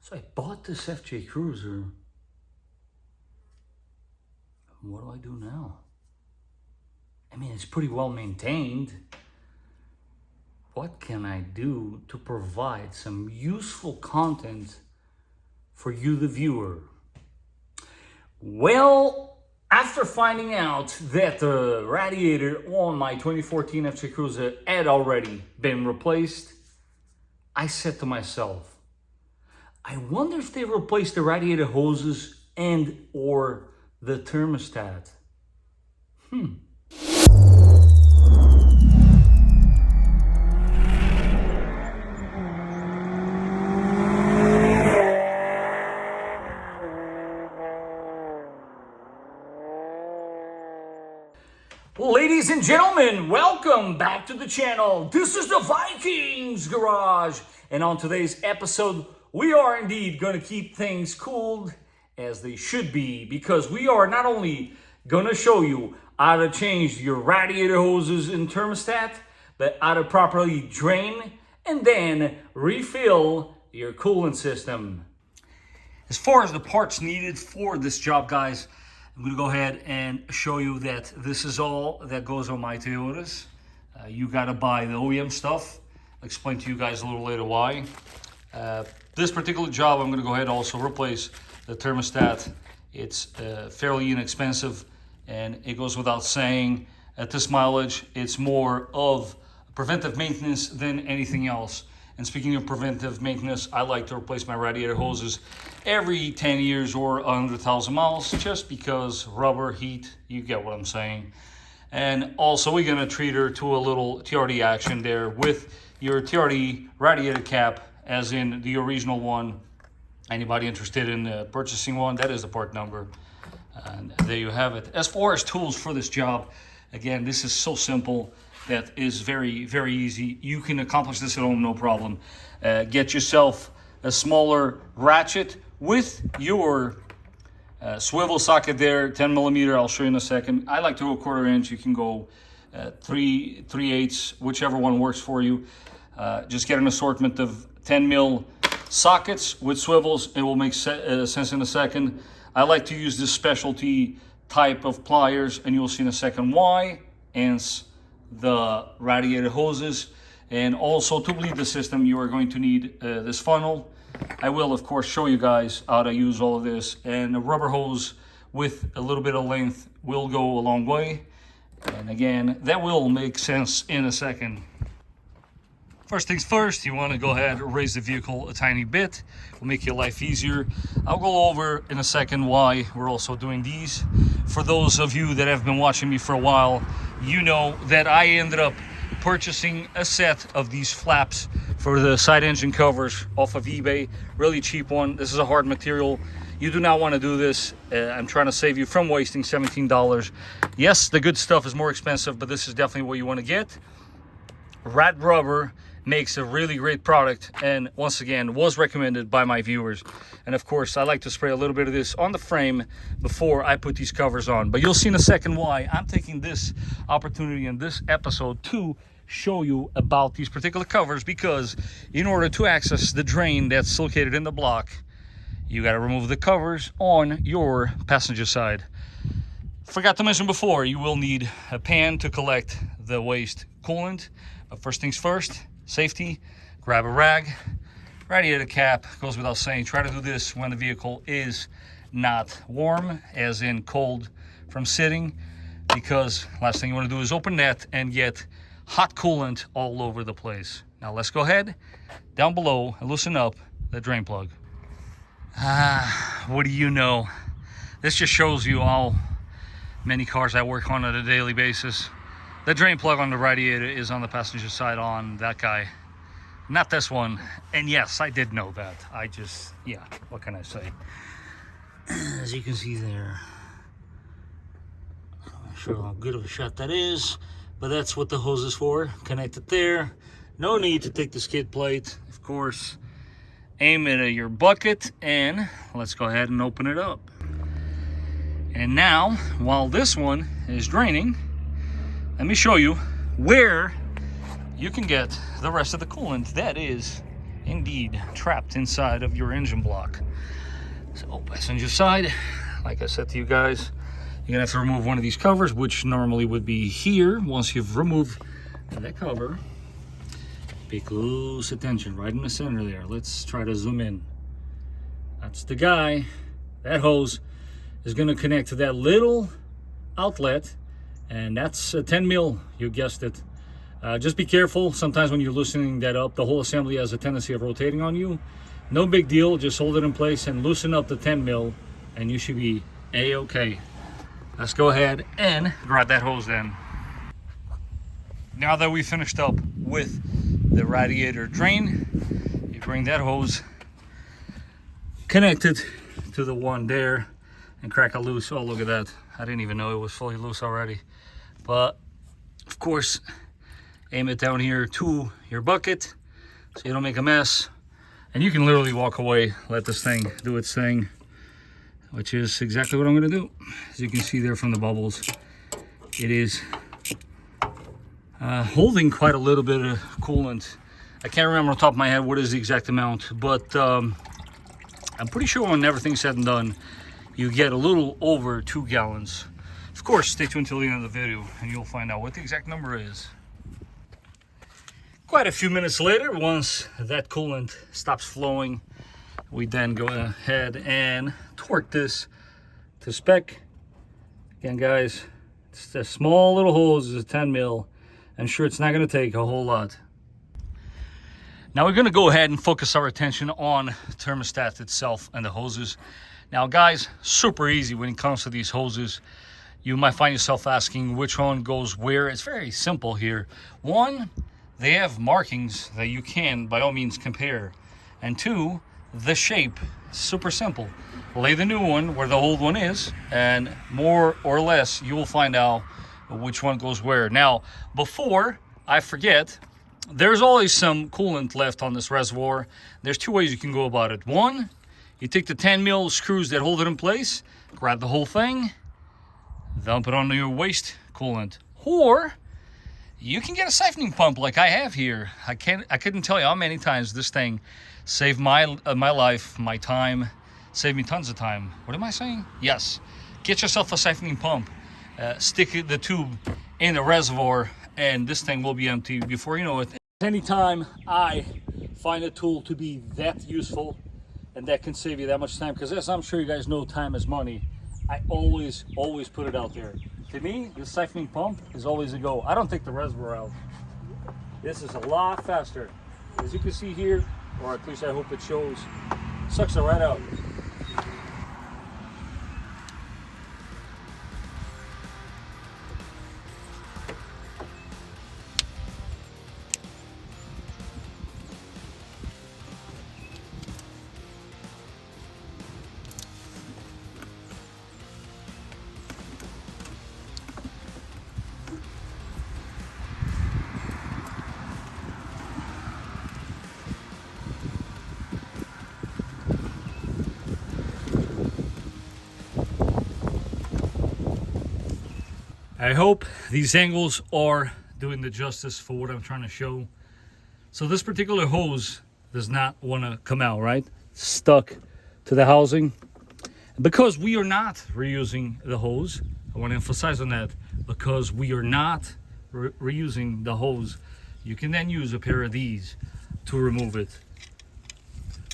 So I bought this FJ Cruiser. What do I do now? I mean, it's pretty well maintained. What can I do to provide some useful content for you, the viewer? Well, after finding out that the radiator on my 2014 FJ Cruiser had already been replaced, I said to myself, I wonder if they replaced the radiator hoses and or the thermostat. Ladies and gentlemen, welcome back to the channel. This is the Vikings Garage. And on today's episode, we are indeed going to keep things cooled as they should be, because we are not only going to show you how to change your radiator hoses and thermostat, but how to properly drain and then refill your coolant system. As far as the parts needed for this job, guys, I'm going to go ahead and show you that this is all that goes on my Toyotas. You got to buy the OEM stuff. I'll explain to you guys a little later why. This particular job, I'm going to go ahead and also replace the thermostat. It's fairly inexpensive, and it goes without saying, at this mileage, it's more of preventive maintenance than anything else. And speaking of preventive maintenance, I like to replace my radiator hoses every 10 years or 100,000 miles, just because rubber, heat, you get what I'm saying. And also, we're going to treat her to a little TRD action there with your TRD radiator cap, as in the original one. Anybody interested in purchasing one, that is the part number. And there you have it. As far as tools for this job, again, this is so simple. That is very, very easy. You can accomplish this at home, no problem. Get yourself a smaller ratchet with your swivel socket there, 10 millimeter. I'll show you in a second. I like to go 1/4 inch. You can go 3/8, whichever one works for you. Just get an assortment of 10 mil sockets with swivels. It will make sense in a second. I like to use this specialty type of pliers, and you'll see in a second why. And the radiator hoses, and also to bleed the system, you are going to need this funnel. I will, of course, show you guys how to use all of this, and a rubber hose with a little bit of length will go a long way. And again, that will make sense in a second. First things first, you want to go ahead and raise the vehicle a tiny bit. Will make your life easier. I'll go over in a second why we're also doing these. For those of you that have been watching me for a while, you know that I ended up purchasing a set of these flaps for the side engine covers off of eBay. Really cheap one. This is a hard material. You do not want to do this. I'm trying to save you from wasting $17. Yes, the good stuff is more expensive, but this is definitely what you want to get. Rad Rubber makes a really great product, and once again was recommended by my viewers. And of course, I like to spray a little bit of this on the frame before I put these covers on. But you'll see in a second why I'm taking this opportunity in this episode to show you about these particular covers, because in order to access the drain that's located in the block, you got to remove the covers on your passenger side. Forgot to mention before, you will need a pan to collect the waste coolant. But first things first, safety, grab a rag, radiator cap, goes without saying. Try to do this when the vehicle is not warm, as in cold from sitting, because last thing you want to do is open that and get hot coolant all over the place. Now let's go ahead down below and loosen up the drain plug. What do you know? This just shows you how many cars I work on a daily basis. The drain plug on the radiator is on the passenger side on that guy, not this one. And yes, I did know that. Yeah, what can I say? As you can see there, I'm not sure how good of a shot that is, but that's what the hose is for. Connected there. No need to take the skid plate, of course. Aim it at your bucket, and let's go ahead and open it up. And now, while this one is draining, let me show you where you can get the rest of the coolant that is indeed trapped inside of your engine block. So passenger side, like I said to you guys, you're gonna have to remove one of these covers, which normally would be here. Once you've removed that cover, pay close attention right in the center there. Let's try to zoom in. That's the guy. That hose is gonna connect to that little outlet, and that's a 10 mil, you guessed it. Just be careful. Sometimes when you're loosening that up, the whole assembly has a tendency of rotating on you. No big deal. Just hold it in place and loosen up the 10 mil, and you should be a-okay. Let's go ahead and grab that hose then. Now that we finished up with the radiator drain, you bring that hose connected to the one there and crack it loose. Oh, look at that. I didn't even know it was fully loose already. But of course, aim it down here to your bucket so you don't make a mess. And you can literally walk away, let this thing do its thing, which is exactly what I'm gonna do. As you can see there from the bubbles, it is holding quite a little bit of coolant. I can't remember on top of my head what is the exact amount, but I'm pretty sure when everything's said and done, you get a little over 2 gallons. Of course, stay tuned until the end of the video and you'll find out what the exact number is. Quite a few minutes later, once that coolant stops flowing, we then go ahead and torque this to spec. Again, guys, it's a small little hose, it's a 10 mil. I'm sure it's not gonna take a whole lot. Now we're gonna go ahead and focus our attention on thermostat itself and the hoses. Now guys, super easy when it comes to these hoses. You might find yourself asking which one goes where. It's very simple here. One, they have markings that you can by all means compare. And two, the shape, super simple. Lay the new one where the old one is, and more or less you will find out which one goes where. Now, before I forget, there's always some coolant left on this reservoir. There's 2 ways you can go about it. One, you take the 10 mil screws that hold it in place, grab the whole thing, dump it on your waste coolant. Or you can get a siphoning pump like I have here. I couldn't tell you how many times this thing saved my life, my time, saved me tons of time. What am I saying? Yes, get yourself a siphoning pump. Stick the tube in the reservoir and this thing will be empty before you know it. Anytime I find a tool to be that useful and that can save you that much time, because as I'm sure you guys know, time is money, I always put it out there. To me, the siphoning pump is always a go. I don't take the reservoir out. This is a lot faster. As you can see here, or at least I hope it shows, sucks it right out. I hope these angles are doing the justice for what I'm trying to show. So this particular hose does not want to come out, right? It's stuck to the housing. Because we are not reusing the hose, I want to emphasize on that, because we are not reusing the hose, you can then use a pair of these to remove it.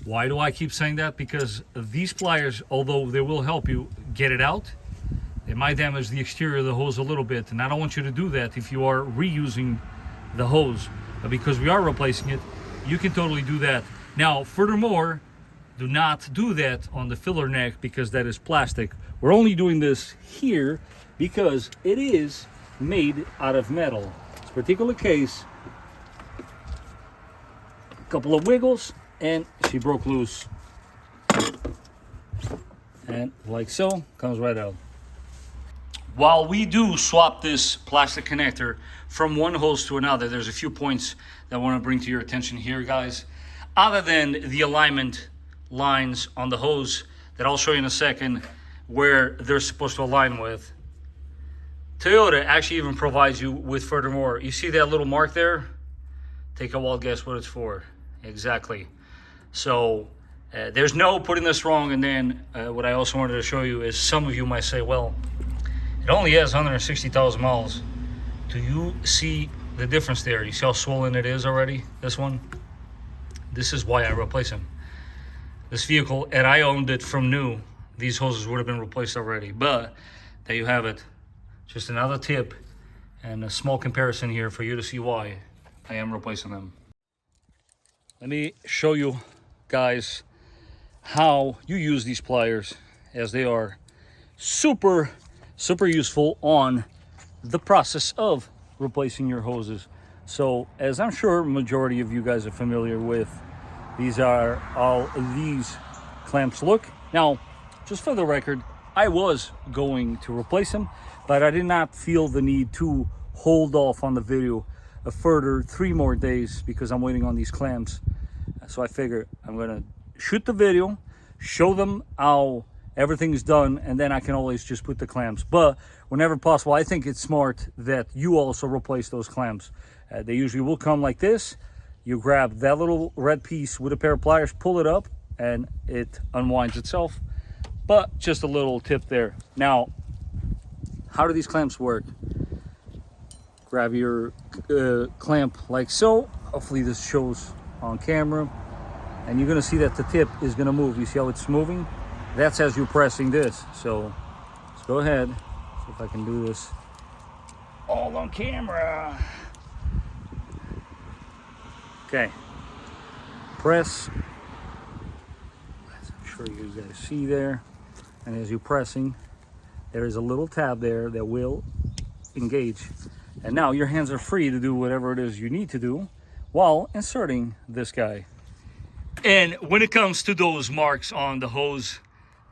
Why do I keep saying that? Because these pliers, although they will help you get it out, it might damage the exterior of the hose a little bit, and I don't want you to do that if you are reusing the hose. But because we are replacing it, you can totally do that. Now, furthermore, do not do that on the filler neck because that is plastic. We're only doing this here because it is made out of metal. This particular case, a couple of wiggles, and she broke loose. And like so, comes right out. While we do swap this plastic connector from one hose to another, there's a few points that I want to bring to your attention here, guys. Other than the alignment lines on the hose that I'll show you in a second where they're supposed to align with, Toyota actually even provides you with furthermore. You see that little mark there? Take a wild guess what it's for. Exactly. So there's no putting this wrong. And then what I also wanted to show you is some of you might say, well, it only has 160,000 miles. Do you see the difference there? You see how swollen it is already, this one? This is why I replace them. This vehicle, and I owned it from new, these hoses would have been replaced already. But there you have it. Just another tip and a small comparison here for you to see why I am replacing them. Let me show you guys how you use these pliers, as they are super useful on the process of replacing your hoses. So as I'm sure majority of you guys are familiar with, these are how these clamps look. Now, just for the record, I was going to replace them, but I did not feel the need to hold off on the video a further 3 more days because I'm waiting on these clamps. So I figured I'm gonna shoot the video, show them how everything is done, and then I can always just put the clamps. But whenever possible, I think it's smart that you also replace those clamps. They usually will come like this. You grab that little red piece with a pair of pliers, pull it up, and it unwinds itself. But just a little tip there. Now, how do these clamps work? Grab your clamp like so. Hopefully this shows on camera. And you're gonna see that the tip is gonna move. You see how it's moving? That's as you're pressing this. So let's go ahead. See if I can do this all on camera. Okay. Press. As I'm sure you guys see there. And as you're pressing, there is a little tab there that will engage. And now your hands are free to do whatever it is you need to do while inserting this guy. And when it comes to those marks on the hose,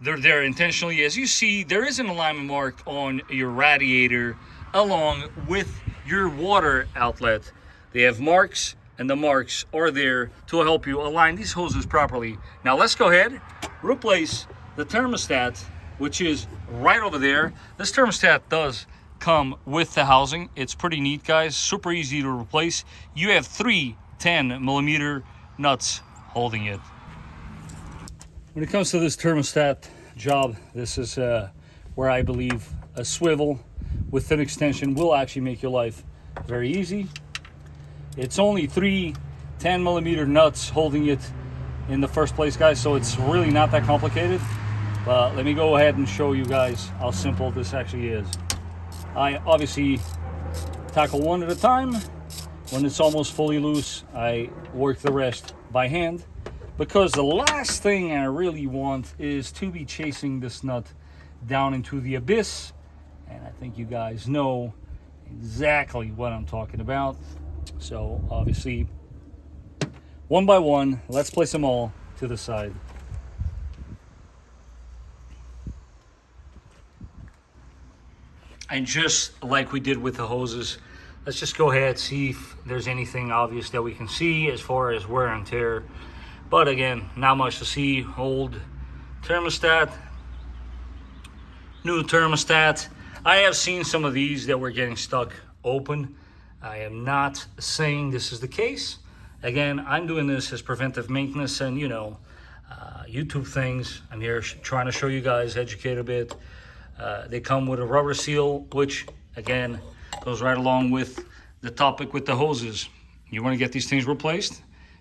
they're there intentionally. As you see, there is an alignment mark on your radiator along with your water outlet. They have marks, and the marks are there to help you align these hoses properly. Now let's go ahead, replace the thermostat, which is right over there. This thermostat does come with the housing. It's pretty neat, guys. Super easy to replace. You have 3 10mm nuts holding it. When it comes to this thermostat job, this is where I believe a swivel with an extension will actually make your life very easy. It's only 3 10mm nuts holding it in the first place, guys, so it's really not that complicated. But let me go ahead and show you guys how simple this actually is. I obviously tackle one at a time. When it's almost fully loose, I work the rest by hand, because the last thing I really want is to be chasing this nut down into the abyss. And I think you guys know exactly what I'm talking about. So obviously, one by one, let's place them all to the side. And just like we did with the hoses, let's just go ahead, see if there's anything obvious that we can see as far as wear and tear. But again, not much to see. Old thermostat, new thermostat. I have seen some of these that were getting stuck open. I am not saying this is the case. Again, I'm doing this as preventive maintenance and, you know, YouTube things. I'm here trying to show you guys, educate a bit. They come with a rubber seal, which again goes right along with the topic with the hoses. You want to get these things replaced,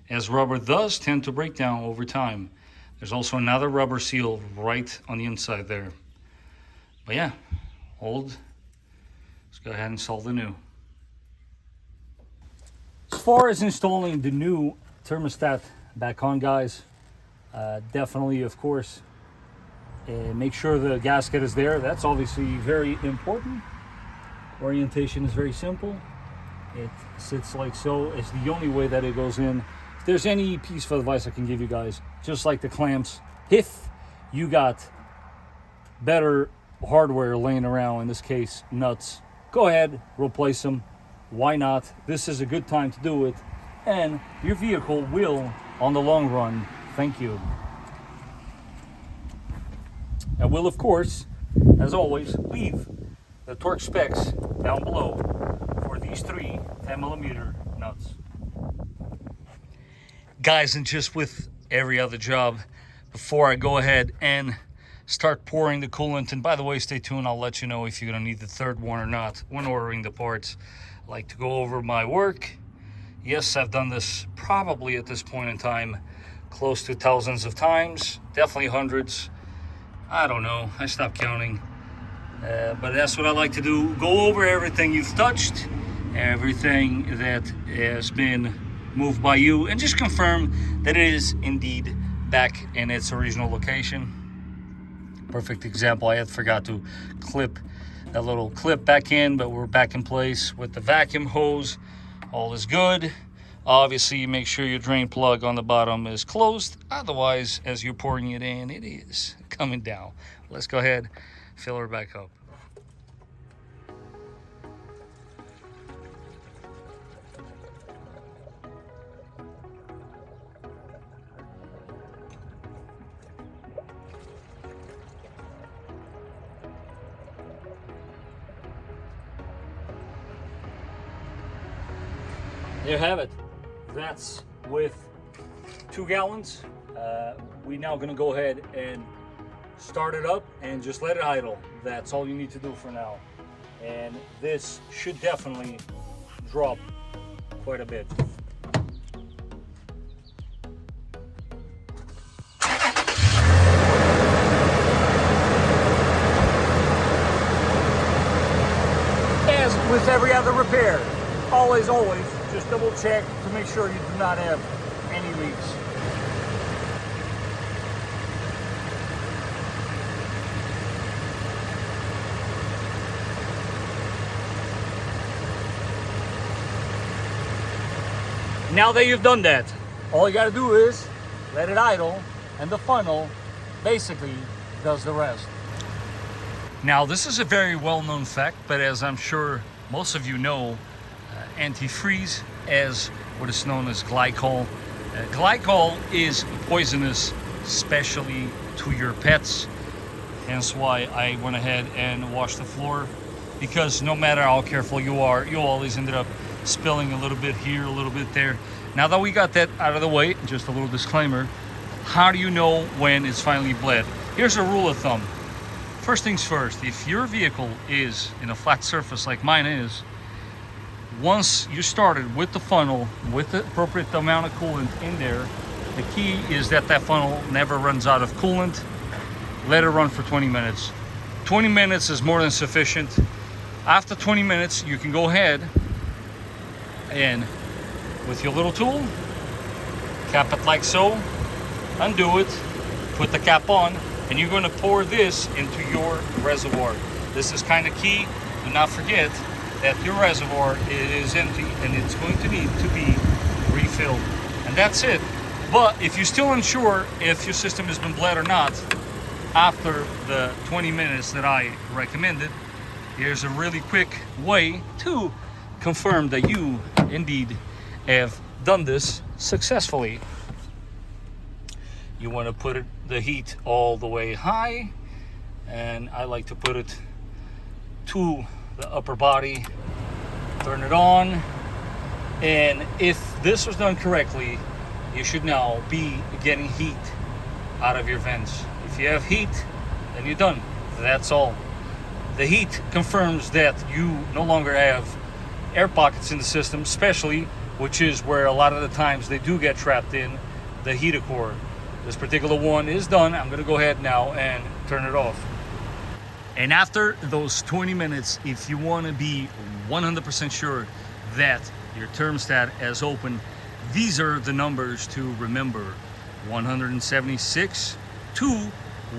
as rubber does tend to break down over time. There's also another rubber seal right on the inside there. But yeah, old. Let's go ahead and install the new. As far as installing the new thermostat back on, guys, definitely, of course, make sure the gasket is there. That's obviously very important. Orientation is very simple. It sits like so. It's the only way that it goes in. If there's any piece of advice I can give you guys, just like the clamps, if you got better hardware laying around, in this case nuts, go ahead, replace them. Why not? This is a good time to do it, and your vehicle will, on the long run, thank you. I will, of course, as always, leave the torque specs down below for these 3 10mm nuts. Guys, and just with every other job before I go ahead and start pouring the coolant. And by the way, stay tuned, I'll let you know if you're gonna need the third one or not when ordering the parts. I like to go over my work. Yes, I've done this probably at this point in time close to thousands of times, definitely hundreds. I don't know, I stopped counting. But that's what I like to do. Go over everything you've touched, everything that has been moved by you, and just confirm that it is indeed back in its original location. Perfect example, I had forgot to clip that little clip back in, but we're back in place with the vacuum hose. All is good. Obviously, make sure your drain plug on the bottom is closed. Otherwise, as you're pouring it in, it is coming down. Let's go ahead, fill her back up. There you have it. That's with 2 gallons. We're now gonna go ahead and start it up and just let it idle. That's all you need to do for now. And this should definitely drop quite a bit. As with every other repair, always, just double check to make sure you do not have any leaks. Now that you've done that, all you gotta do is let it idle, and the funnel basically does the rest. Now, this is a very well-known fact, but as I'm sure most of you know, antifreeze, as what is known as glycol. Glycol is poisonous, especially to your pets. Hence why I went ahead and washed the floor, because no matter how careful you are, you always ended up spilling a little bit here, a little bit there. Now that we got that out of the way, just a little disclaimer, how do you know when it's finally bled? Here's a rule of thumb. First things first, if your vehicle is in a flat surface like mine is, once you started with the funnel, with the appropriate amount of coolant in there, the key is that that funnel never runs out of coolant. Let it run for 20 minutes. 20 minutes is more than sufficient. After 20 minutes, you can go ahead and with your little tool, cap it like so, undo it, put the cap on, and you're going to pour this into your reservoir. This is kind of key. Do not forget that your reservoir is empty and it's going to need to be refilled. And that's it. But if you're still unsure if your system has been bled or not, after the 20 minutes that I recommended, here's a really quick way to confirm that you indeed have done this successfully. You want to put the heat all the way high, and I like to put it to the upper body, turn it on, and if this was done correctly, you should now be getting heat out of your vents. If you have heat, then you're done. That's all. The heat confirms that you no longer have air pockets in the system, especially, which is where a lot of the times they do get trapped in, the heater core. This particular one is done. I'm gonna go ahead now and turn it off. And after those 20 minutes, if you want to be 100% sure that your thermostat is open, these are the numbers to remember. 176 to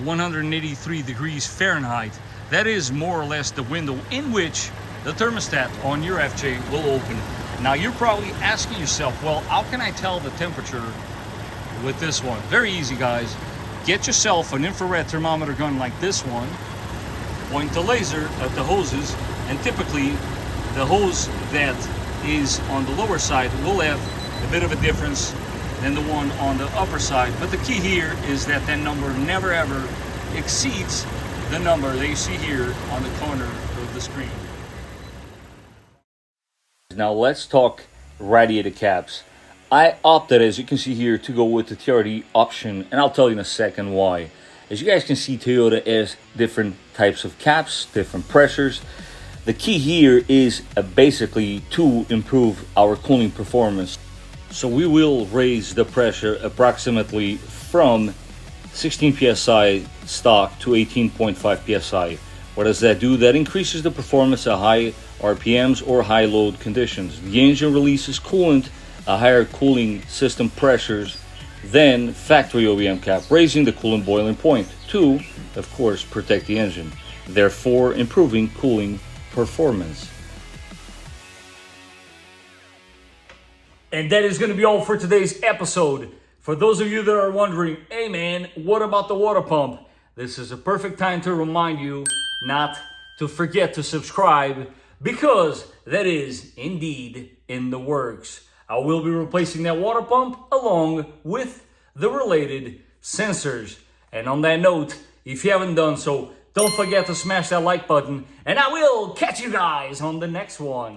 183 degrees Fahrenheit. That is more or less the window in which the thermostat on your FJ will open. Now you're probably asking yourself, well, how can I tell the temperature with this one? Very easy, guys. Get yourself an infrared thermometer gun like this one, point the laser at the hoses, and typically the hose that is on the lower side will have a bit of a difference than the one on the upper side. But the key here is that that number never ever exceeds the number that you see here on the corner of the screen. Now let's talk radiator caps. I opted, as you can see here, to go with the TRD option, and I'll tell you in a second why. As you guys can see, Toyota has different types of caps, different pressures. The key here is basically to improve our cooling performance. So we will raise the pressure approximately from 16 psi stock to 18.5 psi. What does that do? That increases the performance at high RPMs or high load conditions. The engine releases coolant at higher cooling system pressures than factory OEM cap, raising the coolant boiling point to, of course, protect the engine, therefore improving cooling performance. And that is going to be all for today's episode. For those of you that are wondering, hey man, what about the water pump? This is a perfect time to remind you not to forget to subscribe, because that is indeed in the works. I will be replacing that water pump along with the related sensors. And on that note, if you haven't done so, don't forget to smash that like button, and I will catch you guys on the next one.